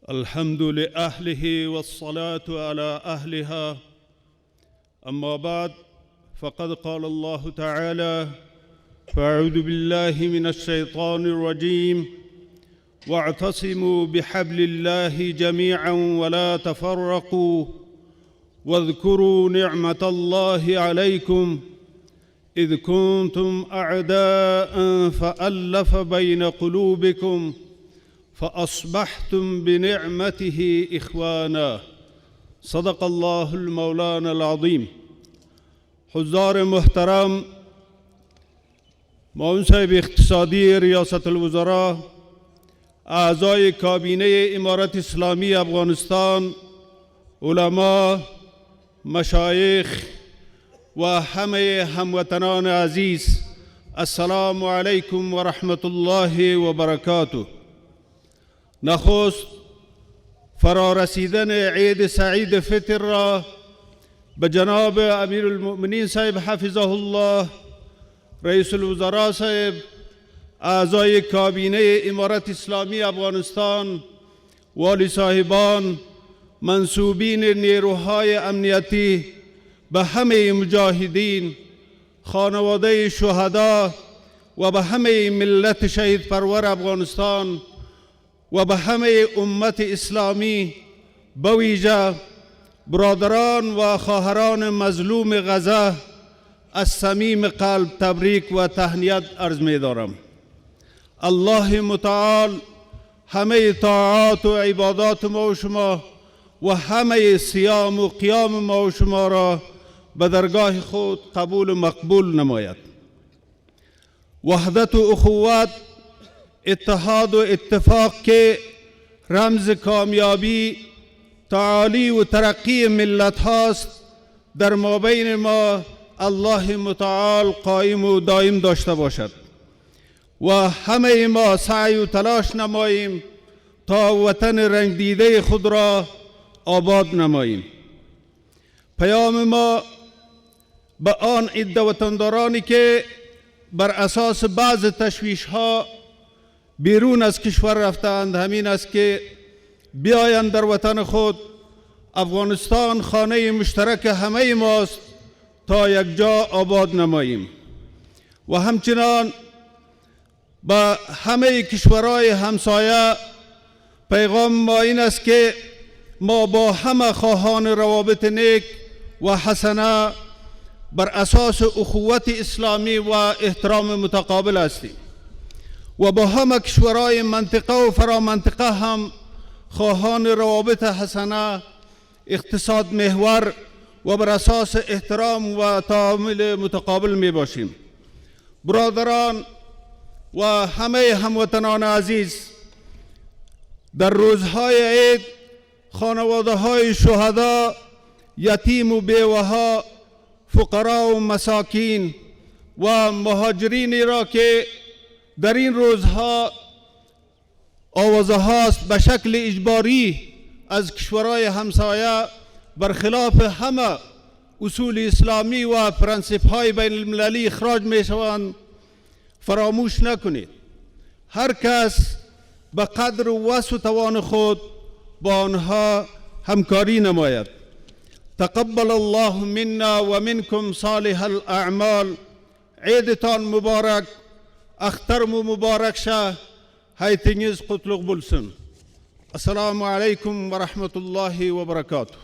الحمد لأهله والصلاة على أهلها. أما بعد، فقد قال الله تعالى: فأعوذ بالله من الشيطان الرجيم، واعتصموا بحبل الله جميعا ولا تفرقوا واذكروا نعمة الله عليكم إذ كنتم أعداء فألف بين قلوبكم فأصبحتم بنعمته إخوانا. صدق الله المولانا العظیم. حضار محترم، معاون صاحب اقتصادی ریاست الوزراء، اعضای کابینه امارت اسلامی افغانستان، علما، مشایخ و همه هموطنان عزیز، السلام علیکم و رحمت الله و برکاته. نخست فرارسیدن عید سعید فطر را به جناب امیر المؤمنین صاحب حفظه الله، رئیس الوزراء صاحب، اعضای کابینه امارت اسلامی افغانستان، والی صاحبان، منصوبین نیروهای امنیتی، به همه مجاهدین، خانواده شهدا و به همه ملت شهید پرور افغانستان و به همه امت اسلامی، به ویژه برادران و خواهران مظلوم غزه، از صمیم قلب تبریک و تهنیت عرض می دارم. الله متعال همه طاعات و عبادات ما و شما و همه صیام و قیام ما و شما را به درگاه خود قبول و مقبول نماید. وحدت و اخوت، اتحاد و اتفاق که رمز کامیابی، تعالی و ترقی ملت هاست، در مابین ما الله متعال قائم و دائم داشته باشد و همه ما سعی و تلاش نماییم تا وطن رنگ دیده خود را آباد نماییم. پیام ما به آن عده وطندارانی که بر اساس بعض تشویش ها بیرون از کشور رفتند همین است که بیایند در وطن خود. افغانستان خانه مشترک همه ماست تا یک جا آباد نماییم. و همچنان به همه کشورهای همسایه پیغام ما این است که ما با همه خواهان روابط نیک و حسنه بر اساس اخوت اسلامی و احترام متقابل هستیم و با همه کشورهای منطقه و فرامنطقه هم خواهان روابط حسنه، اقتصاد محور و بر اساس احترام و تعامل متقابل می باشیم. برادران و همه هموطنان عزیز، در روزهای عید خانواده های شهدا، یتیم و بیوه ها، فقرا و مساکین و مهاجرینی را که در این روزها آوازه هاست به شکل اجباری از کشورهای همسایه برخلاف همه اصول اسلامی و پرنسیپ های بین المللی اخراج می شوند، فراموش نکنید. هر کس به قدر و وسع و توان خود با آنها همکاری نماید. تقبل الله منا و منکم صالح الاعمال. عیدتان مبارک، اخترم مبارک شه، haytingiz qutlug' bo'lsin. Assalomu alaykum va rahmatullohi va barakatuh.